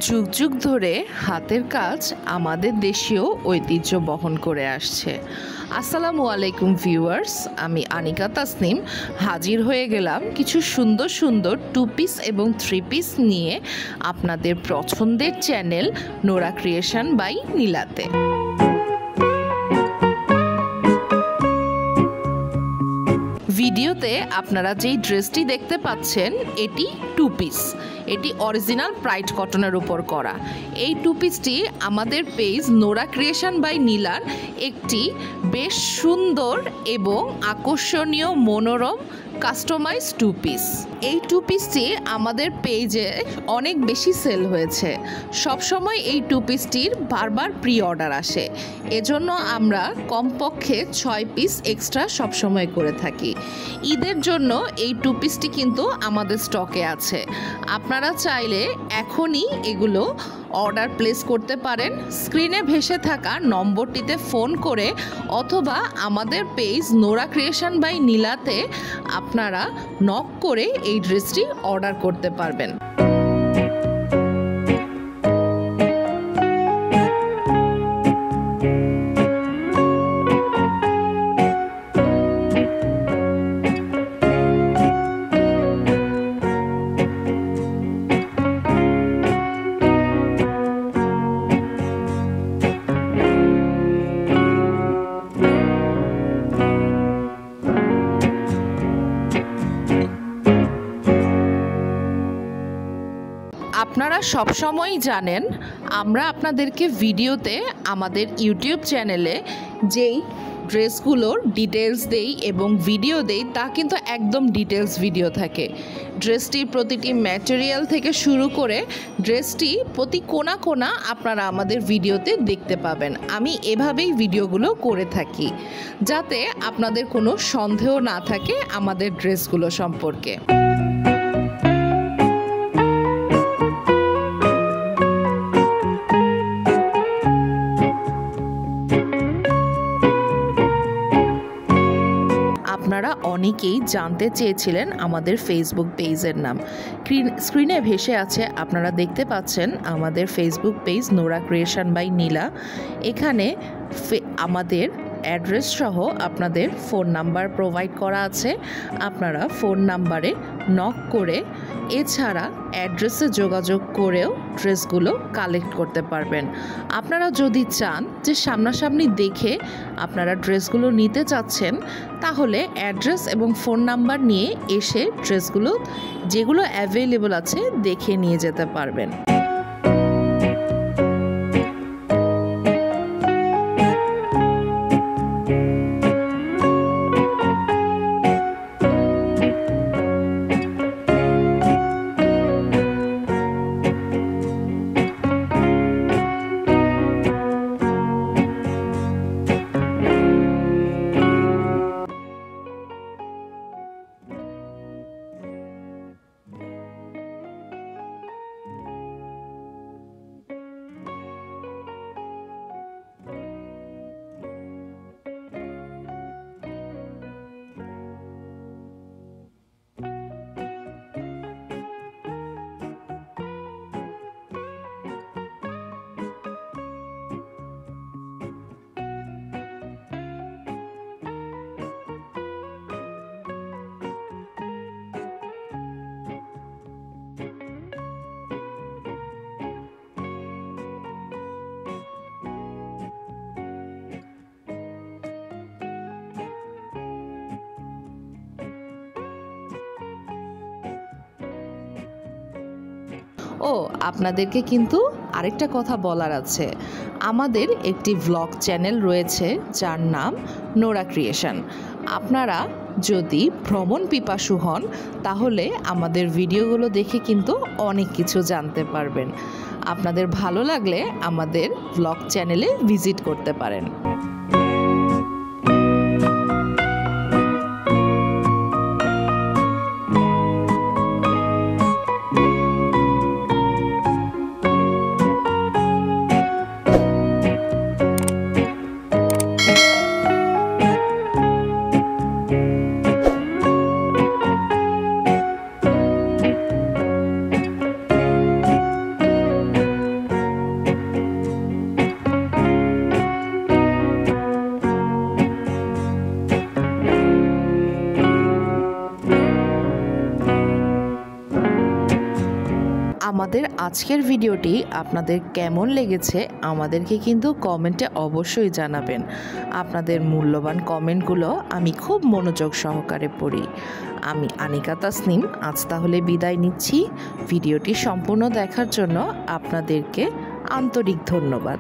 যুগ যুগ ধরে হাতের কাজ আমাদের দেশীয় ঐতিহ্য বহন করে আসছে। আসসালামু আলাইকুম ভিউয়ার্স, আমি আনিকা তাসনিম হাজির হয়ে গেলাম কিছু সুন্দর সুন্দর 2 পিস এবং 3 পিস নিয়ে আপনাদের পছন্দের চ্যানেল নোরা ক্রিয়েশন বাই নীলাতে। ভিডিওতে আপনারা যেই ড্রেসটি দেখতে পাচ্ছেন এটি 2 পিস। এটি অরিজিনাল প্রাইড কটনের উপর করা। এই 2 পিসটি আমাদের পেজ নোরা ক্রিয়েশন বাই নীলার একটি বেশ সুন্দর এবং আকর্ষণীয় মনোরম কাস্টমাইজ 2 পিস। এই 2 পিসটি আমাদের পেজে অনেক বেশি সেল হয়েছে। সবসময় এই 2 পিসটির বারবার প্রি অর্ডার আসে, এজন্য আমরা কমপক্ষে 6 পিস এক্সট্রা সবসময় করে থাকি। ঈদের জন্য এই 2 পিসটি কিন্তু আমাদের স্টকে আছে। আপনারা চাইলে এখনই এগুলো অর্ডার প্লেস করতে পারেন। স্ক্রিনে ভেসে থাকা নম্বরটিতে ফোন করে অথবা আমাদের পেজ নোরা ক্রিয়েশন বাই নীলাতে আপনারা নক করে এই ড্রেসটি অর্ডার করতে পারবেন। আপনারা সবসময়ই জানেন আমরা আপনাদেরকে ভিডিওতে আমাদের ইউটিউব চ্যানেলে যেই ড্রেসগুলোর ডিটেলস দেই এবং ভিডিও দেই তা কিন্তু একদম ডিটেলস ভিডিও থাকে। ড্রেসটির প্রতিটি ম্যাটেরিয়াল থেকে শুরু করে ড্রেসটি প্রতি কোণা কোণা আপনারা আমাদের ভিডিওতে দেখতে পাবেন। আমি এভাবেই ভিডিওগুলো করে থাকি যাতে আপনাদের কোনো সন্দেহ না থাকে আমাদের ড্রেসগুলো সম্পর্কে। আপনারা অনেকেই জানতে চেয়েছিলেন আমাদের ফেসবুক পেজের নাম। স্ক্রিনে ভেসে আছে, আপনারা দেখতে পাচ্ছেন আমাদের Facebook page Nora creation by Nila. এখানে আমাদের অ্যাড্রেস সহ আপনাদের ফোন নাম্বার প্রোভাইড করা আছে। আপনারা ফোন নাম্বারে নক করে এছাড়া অ্যাড্রেসে যোগাযোগ করেও ড্রেসগুলো কালেক্ট করতে পারবেন। আপনারা যদি চান যে সামনাসামনি দেখে আপনারা ড্রেসগুলো নিতে চাচ্ছেন তাহলে অ্যাড্রেস এবং ফোন নাম্বার নিয়ে এসে ড্রেসগুলো যেগুলো অ্যাভেলেবল আছে দেখে নিয়ে যেতে পারবেন। ও আপনাদেরকে কিন্তু আরেকটা কথা বলার আছে। আমাদের একটি ভ্লগ চ্যানেল রয়েছে যার নাম নোরা ক্রিয়েশন। আপনারা যদি ভ্রমণ পিপাসু হন তাহলে আমাদের ভিডিওগুলো দেখে কিন্তু অনেক কিছু জানতে পারবেন। আপনাদের ভালো লাগলে আমাদের ভ্লগ চ্যানেলে ভিজিট করতে পারেন। আমাদের আজকের ভিডিওটি আপনাদের কেমন লেগেছে আমাদেরকে কিন্তু কমেন্টে অবশ্যই জানাবেন। আপনাদের মূল্যবান কমেন্টগুলো আমি খুব মনোযোগ সহকারে পড়ি। আমি আনিকা তাসনিম আজ তাহলে বিদায় নিচ্ছি। ভিডিওটি সম্পূর্ণ দেখার জন্য আপনাদেরকে আন্তরিক ধন্যবাদ।